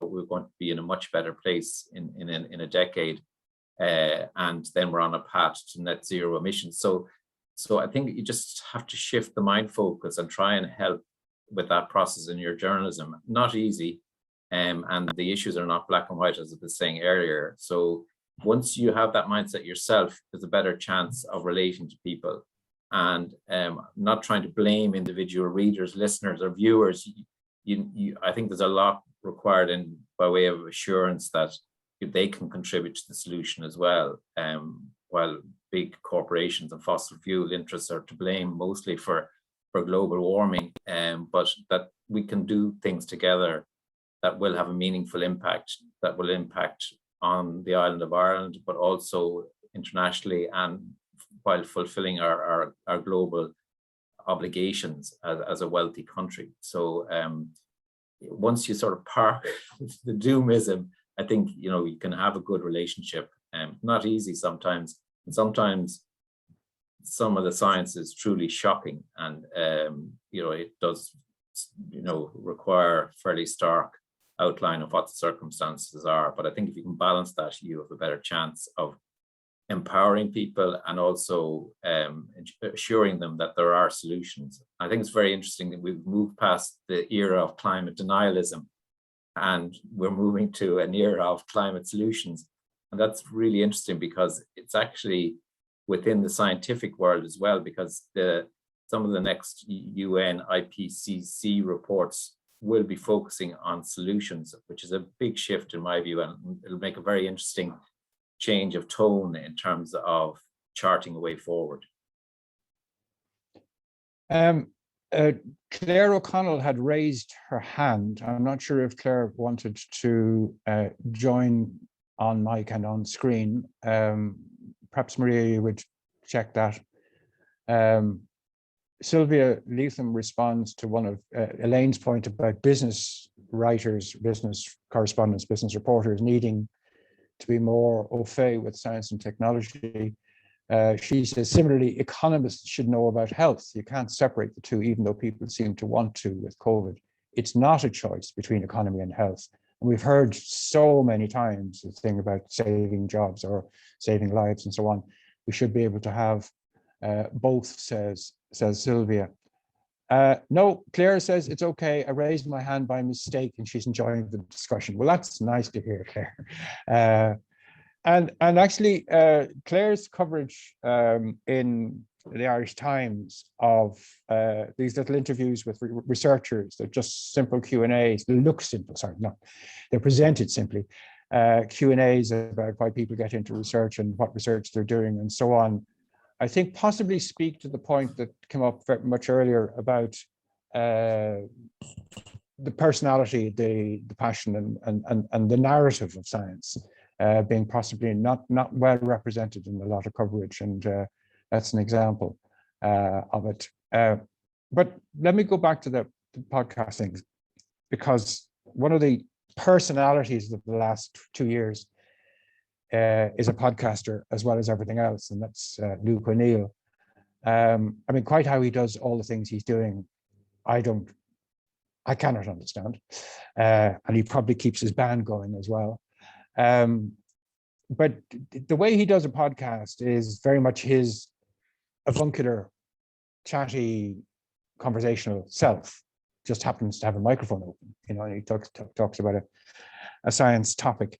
we're going to be in a much better place in a decade, and then we're on a path to net zero emissions. So I think you just have to shift the mind focus and try and help with that process in your journalism. Not easy, and the issues are not black and white, as I was saying earlier. So once you have that mindset yourself, there's a better chance of relating to people, and not trying to blame individual readers, listeners, or viewers. I think there's a lot required by way of assurance that they can contribute to the solution as well. While big corporations and fossil fuel interests are to blame mostly for global warming, but that we can do things together that will have a meaningful impact, that will impact on the island of Ireland, but also internationally, and while fulfilling our global obligations as a wealthy country. So once you sort of park the doomism, I think you can have a good relationship. Not easy sometimes, and sometimes some of the science is truly shocking, and it does require fairly stark outline of what the circumstances are. But I think if you can balance that, you have a better chance of empowering people and also assuring them that there are solutions. I think it's very interesting that we've moved past the era of climate denialism and we're moving to an era of climate solutions. And that's really interesting because it's actually within the scientific world as well, because some of the next UN IPCC reports will be focusing on solutions, which is a big shift in my view, and it'll make a very interesting change of tone in terms of charting a way forward. Claire O'Connell had raised her hand. I'm not sure if Claire wanted to join on mic and on screen. Perhaps Maria, you would check that. Sylvia Leatham responds to one of Elaine's point about business writers, business correspondents, business reporters needing to be more au fait with science and technology. She says, similarly, economists should know about health. You can't separate the two, even though people seem to want to with COVID. It's not a choice between economy and health. And we've heard so many times the thing about saving jobs or saving lives and so on. We should be able to have both, says Sylvia. No, Claire says, it's okay. I raised my hand by mistake and she's enjoying the discussion. Well, that's nice to hear, Claire. And actually, Claire's coverage in the Irish Times of these little interviews with researchers, they're just simple Q&As. They look simple, sorry, no, they're presented simply. Q&As about why people get into research and what research they're doing and so on. I think possibly speak to the point that came up very much earlier about the personality, the passion and the narrative of science being possibly not well represented in a lot of coverage, and that's an example. of it. But let me go back to the podcast things, because one of the personalities of the last 2 years is a podcaster as well as everything else, and that's Luke O'Neill. I mean, quite how he does all the things he's doing, I cannot understand. And he probably keeps his band going as well. But the way he does a podcast is very much his avuncular, chatty, conversational self. Just happens to have a microphone open, you know, and he talks about a science topic.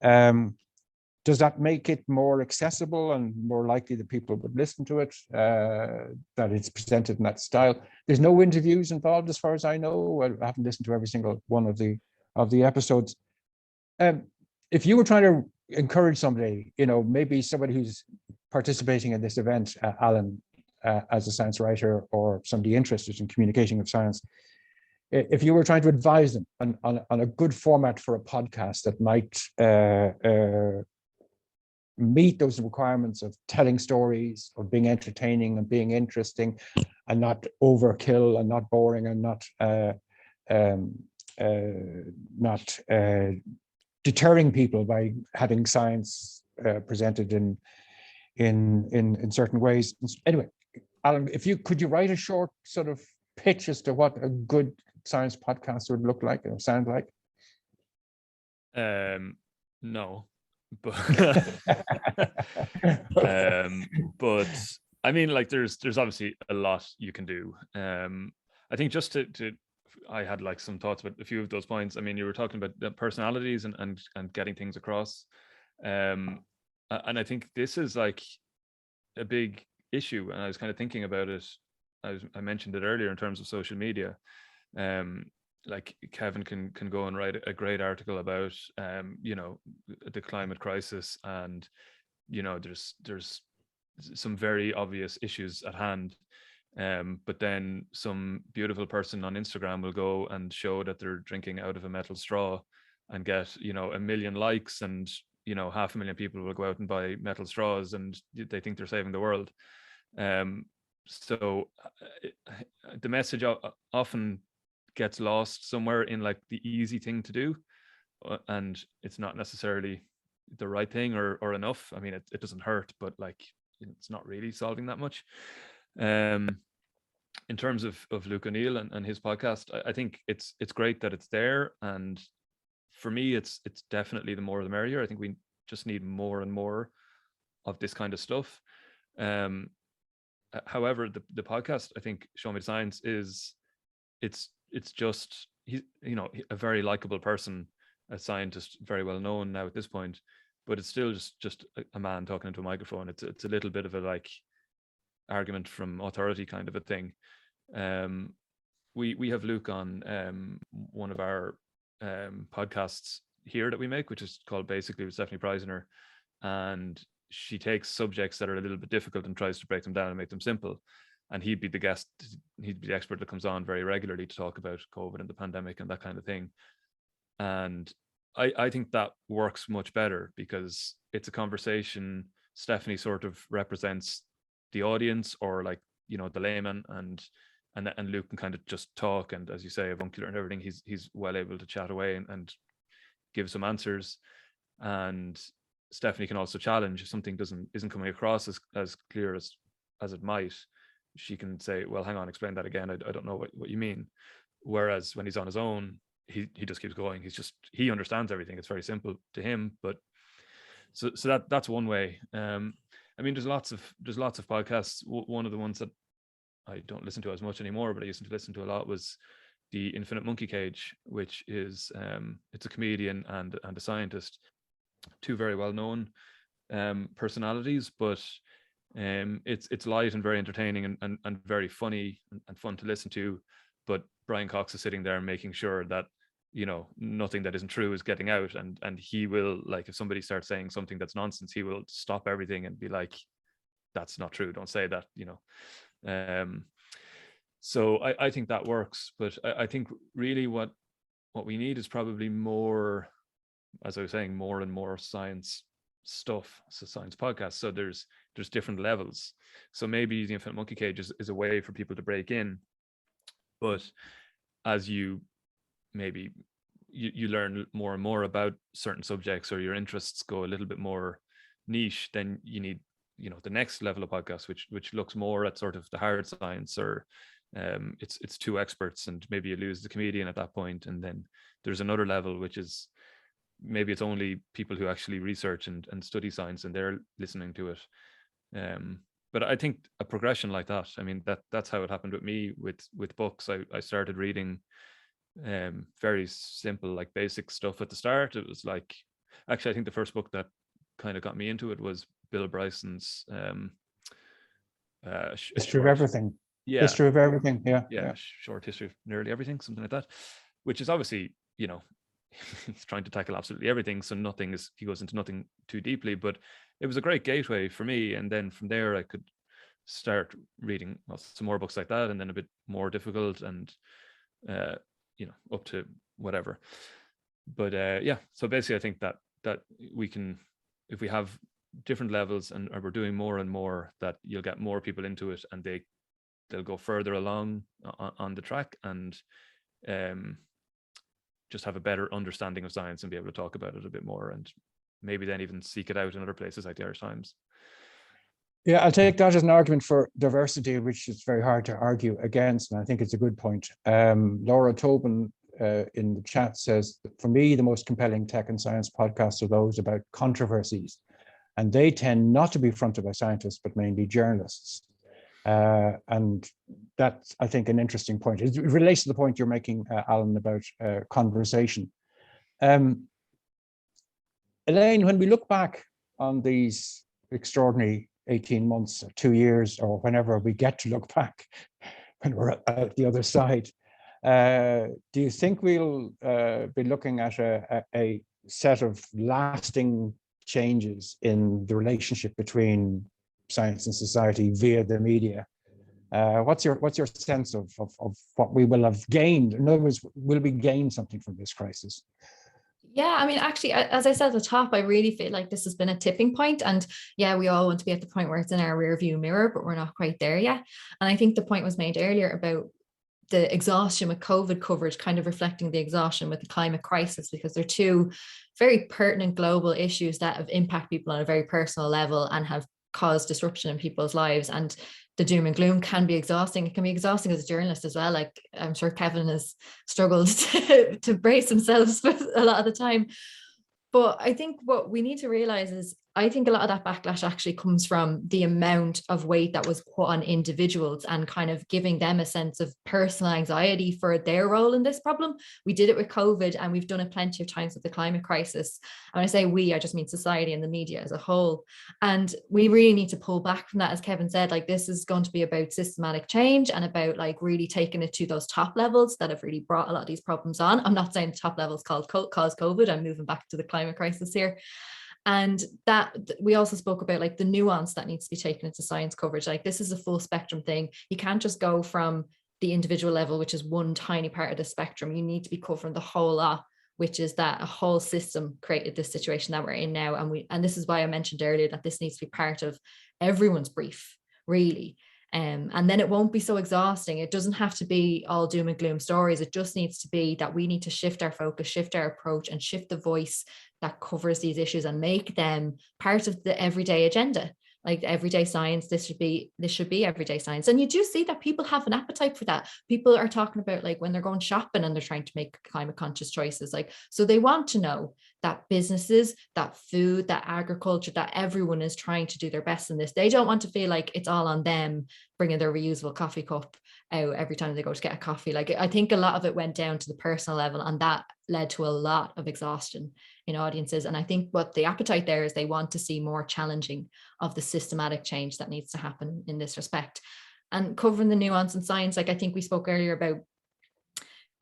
Does that make it more accessible and more likely that people would listen to it, that it's presented in that style? There's no interviews involved, as far as I know. I haven't listened to every single one of the episodes. If you were trying to encourage somebody, you know, maybe somebody who's participating in this event, Alan, as a science writer, or somebody interested in communicating of science, if you were trying to advise them on a good format for a podcast that might meet those requirements of telling stories, of being entertaining and being interesting, and not overkill and not boring and not deterring people by having science presented in certain ways. Anyway, Alan, could you write a short sort of pitch as to what a good science podcast would look like or sound like? No. But but I mean, like, there's obviously a lot you can do. I think just to I had like some thoughts about a few of those points. I mean, you were talking about the personalities and getting things across, and I think this is like a big issue. And I was kind of thinking about it. I mentioned it earlier in terms of social media. Like Kevin can go and write a great article about you know, the climate crisis, and you know, there's some very obvious issues at hand, but then some beautiful person on Instagram will go and show that they're drinking out of a metal straw and get, you know, 1 million likes, and you know, 500,000 people will go out and buy metal straws and they think they're saving the world. So the message often gets lost somewhere in like the easy thing to do, and it's not necessarily the right thing or enough. I mean, it doesn't hurt, but like, it's not really solving that much. In terms of Luke O'Neill and his podcast, I think it's great that it's there, and for me, it's definitely the more the merrier. I think we just need more and more of this kind of stuff. However, the podcast, I think, Show Me the Science, is it's just, he's, you know, a very likable person, a scientist, very well known now at this point, but it's still just a man talking into a microphone. It's a little bit of a like argument from authority kind of a thing. We have Luke on one of our podcasts here that we make, which is called Basically with Stephanie Preisner, and she takes subjects that are a little bit difficult and tries to break them down and make them simple. And he'd be the guest, he'd be the expert that comes on very regularly to talk about COVID and the pandemic and that kind of thing. And I think that works much better because it's a conversation. Stephanie sort of represents the audience, or like, you know, the layman, and Luke can kind of just talk, and as you say, avuncular and everything, he's well able to chat away and give some answers. And Stephanie can also challenge if something isn't coming across as clear as it might. She can say, well, hang on, explain that again. I don't know what you mean. Whereas when he's on his own, he just keeps going. He understands everything. It's very simple to him. But so that's one way. I mean, there's lots of podcasts. One of the ones that I don't listen to as much anymore, but I used to listen to a lot, was the Infinite Monkey Cage, which is it's a comedian and a scientist, two very well known personalities, but it's light and very entertaining and very funny and fun to listen to. But Brian Cox is sitting there making sure that, you know, nothing that isn't true is getting out, and he will, like, if somebody starts saying something that's nonsense, he will stop everything and be like, that's not true, don't say that, you know. So I think that works, but I think really what we need is probably more, as I was saying, more and more science stuff, so science podcasts. So there's different levels. So maybe the Infinite Monkey Cage is a way for people to break in, but as you maybe you learn more and more about certain subjects, or your interests go a little bit more niche, then you need, you know, the next level of podcast, which looks more at sort of the hard science, or it's two experts, and maybe you lose the comedian at that point. And then there's another level, which is maybe it's only people who actually research and study science, and they're listening to it. But I think a progression like that, I mean, that's how it happened with me with books. I started reading very simple, like basic stuff at the start. It was like, actually, I think the first book that kind of got me into it was Bill Bryson's History of Everything. Yeah, History of Everything. Yeah. Short history of nearly everything, something like that, which is obviously, you know, he's trying to tackle absolutely everything, so he goes into nothing too deeply, but it was a great gateway for me. And then from there I could start reading some more books like that, and then a bit more difficult, and you know, up to whatever. But yeah, so basically I think that we can, if we have different levels and we're doing more and more, that you'll get more people into it, and they'll go further along on the track, and just have a better understanding of science and be able to talk about it a bit more, and maybe then even seek it out in other places like the Irish Times. Yeah, I'll take that as an argument for diversity, which is very hard to argue against, and I think it's a good point. Laura Tobin in the chat says, for me, the most compelling tech and science podcasts are those about controversies, and they tend not to be fronted by scientists, but mainly journalists. And that's, I think, an interesting point. It relates to the point you're making, Alan, about conversation. Elaine, when we look back on these extraordinary 18 months, 2 years, or whenever we get to look back, when we're at the other side, do you think we'll be looking at a set of lasting changes in the relationship between science and society via the media? What's your sense of what we will have gained? In other words, will we gain something from this crisis? Yeah, I mean, actually, as I said at the top, I really feel like this has been a tipping point. And yeah, we all want to be at the point where it's in our rear view mirror, but we're not quite there yet. And I think the point was made earlier about the exhaustion with COVID coverage kind of reflecting the exhaustion with the climate crisis, because they're two very pertinent global issues that have impacted people on a very personal level and have caused disruption in people's lives. And the doom and gloom can be exhausting. It can be exhausting as a journalist as well. Like, I'm sure Kevin has struggled to brace himself a lot of the time. But I think what we need to realize is, I think a lot of that backlash actually comes from the amount of weight that was put on individuals and kind of giving them a sense of personal anxiety for their role in this problem. We did it with COVID, and we've done it plenty of times with the climate crisis. And when I say we, I just mean society and the media as a whole. And we really need to pull back from that. As Kevin said, like, this is going to be about systematic change and about like really taking it to those top levels that have really brought a lot of these problems on. I'm not saying the top levels cause COVID. I'm moving back to the climate crisis here. And that we also spoke about like the nuance that needs to be taken into science coverage. Like, this is a full spectrum thing. You can't just go from the individual level, which is one tiny part of the spectrum. You need to be covering the whole lot, which is that a whole system created this situation that we're in now. And this is why I mentioned earlier that this needs to be part of everyone's brief, really. And then it won't be so exhausting. It doesn't have to be all doom and gloom stories. It just needs to be that we need to shift our focus, shift our approach, and shift the voice that covers these issues and make them part of the everyday agenda. Like everyday science, this should be everyday science. And you do see that people have an appetite for that. People are talking about like when they're going shopping and they're trying to make climate conscious choices. Like, so they want to know that businesses, that food, that agriculture, that everyone is trying to do their best in this. They don't want to feel like it's all on them bringing their reusable coffee cup out every time they go to get a coffee. Like, I think a lot of it went down to the personal level, and that led to a lot of exhaustion in audiences. And I think what the appetite there is, they want to see more challenging of the systematic change that needs to happen in this respect. And covering the nuance in science, like I think we spoke earlier about,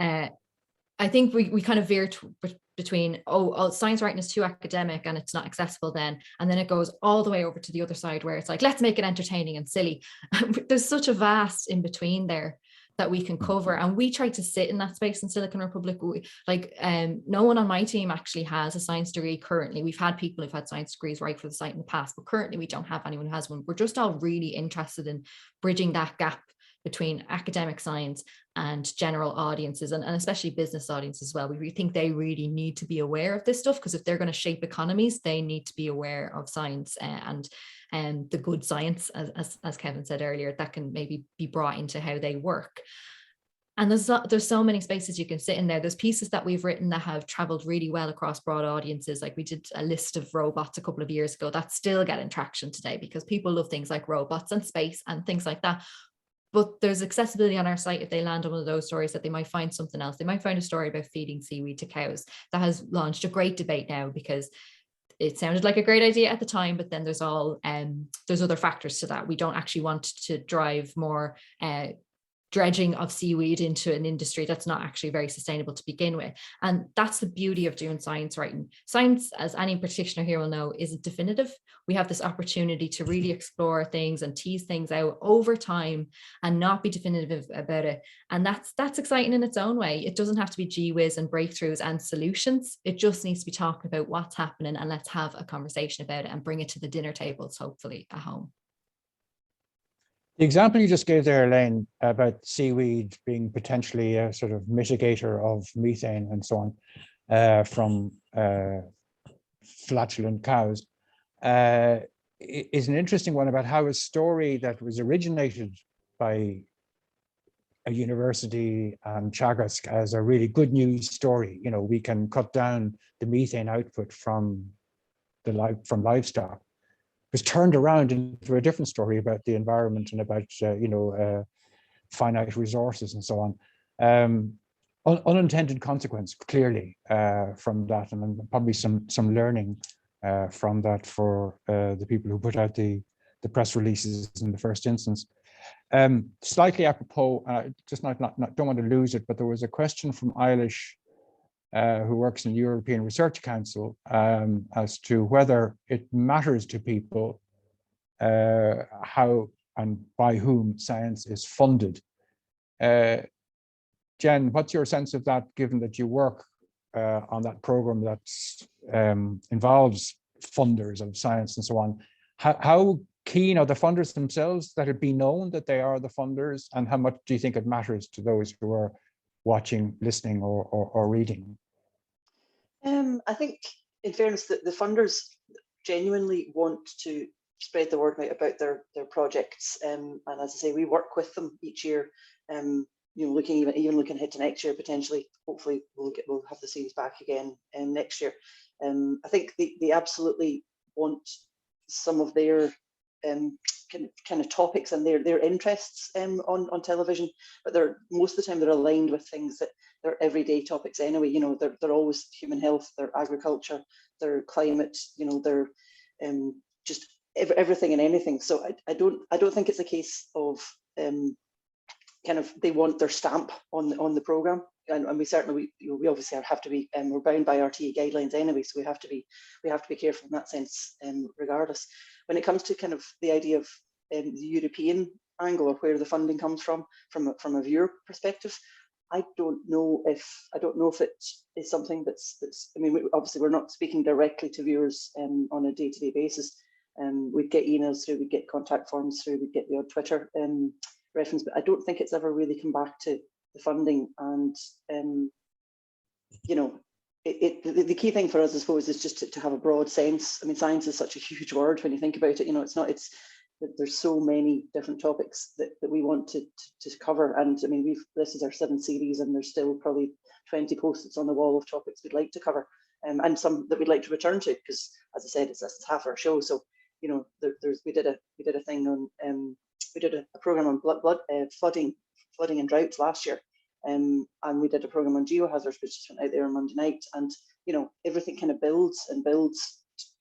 I think we kind of veer between, science writing is too academic and it's not accessible then. And then it goes all the way over to the other side where it's like, let's make it entertaining and silly. There's such a vast in between there that we can cover. And we try to sit in that space in Silicon Republic. No one on my team actually has a science degree currently. We've had people who've had science degrees right for the site in the past, but currently we don't have anyone who has one. We're just all really interested in bridging that gap between academic science and general audiences, and especially business audiences as well. We think they really need to be aware of this stuff, because if they're going to shape economies, they need to be aware of science and the good science, as Kevin said earlier, that can maybe be brought into how they work. And there's so many spaces you can sit in there. There's pieces that we've written that have traveled really well across broad audiences. Like we did a list of robots a couple of years ago that's still getting traction today, because people love things like robots and space and things like that. But there's accessibility on our site. If they land on one of those stories, that they might find something else. They might find a story about feeding seaweed to cows that has launched a great debate now, because it sounded like a great idea at the time, but then there's other factors to that. We don't actually want to drive more dredging of seaweed into an industry that's not actually very sustainable to begin with. And that's the beauty of doing science writing. Science, as any practitioner here will know, isn't definitive. We have this opportunity to really explore things and tease things out over time and not be definitive about it. And that's exciting in its own way. It doesn't have to be gee whiz and breakthroughs and solutions. It just needs to be talking about what's happening, and let's have a conversation about it and bring it to the dinner tables, hopefully at home. The example you just gave there, Elaine, about seaweed being potentially a sort of mitigator of methane and so on from flatulent cows, is an interesting one about how a story that was originated by a university and Teagasc as a really good news story. You know, we can cut down the methane output from livestock, was turned around into a different story about the environment and about finite resources and so on. Unintended consequence, clearly, from that, and then probably some learning from that for the people who put out the press releases in the first instance. Slightly apropos, just don't want to lose it, but there was a question from Eilish, who works in the European Research Council, as to whether it matters to people how and by whom science is funded. Jen, what's your sense of that, given that you work on that program that involves funders of science and so on? How keen are the funders themselves that it be known that they are the funders, and how much do you think it matters to those who are watching, listening, or reading? I think, in fairness, that the funders genuinely want to spread the word about their projects, and as I say, we work with them each year. Looking ahead to next year, potentially, hopefully we'll have the series back again next year. I think they absolutely want some of their kind of topics and their interests on television, but most of the time they're aligned with things that they're everyday topics anyway. They're always human health, they're agriculture, they're climate, they're just everything and anything. So I don't think it's a case of kind of they want their stamp on the program, and we certainly we obviously have to be, we're bound by RTE guidelines anyway, so we have to be careful in that sense, regardless. When it comes to kind of the idea of the European angle, or where the funding comes from a viewer perspective, I don't know if it is something that's I mean, obviously we're not speaking directly to viewers on a day-to-day basis. We'd get emails through, we'd get contact forms through, we'd get the odd Twitter reference, but I don't think it's ever really come back to the funding. And the key thing for us, I suppose, is just to have a broad sense. I mean, science is such a huge word when you think about it. There's so many different topics that we want to cover. And I mean, this is our 7th series, and there's still probably 20 post-its on the wall of topics we'd like to cover, and some that we'd like to return to, because, as I said, it's half our show. So we did a thing on we did a program on flooding and droughts last year, and we did a program on geohazards, which just went out there on Monday night. And everything kind of builds and builds.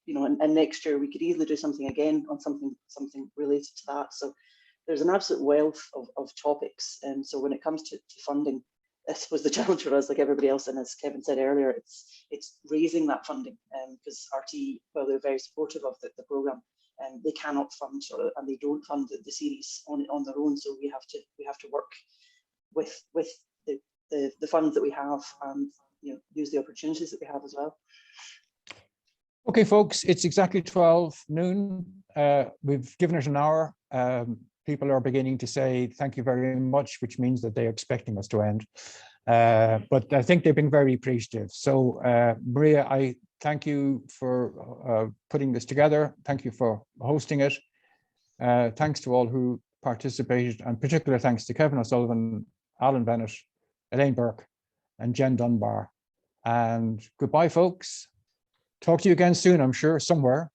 And next year we could easily do something again on something related to that. So there's an absolute wealth of topics. And so when it comes to funding, I suppose the challenge for us, like everybody else, and as Kevin said earlier, it's raising that funding, because RTE, while they're very supportive of the program, they cannot fund and they don't fund the series on their own. So we have to work with the funds that we have, and use the opportunities that we have as well. Okay, folks, it's exactly 12 noon. We've given it an hour. People are beginning to say thank you very much, which means that they're expecting us to end. But I think they've been very appreciative. So Maria, I thank you for putting this together. Thank you for hosting it. Thanks to all who participated, and particular thanks to Kevin O'Sullivan, Alan Bennett, Elaine Burke, and Jen Dunbar. And goodbye, folks. Talk to you again soon, I'm sure, somewhere.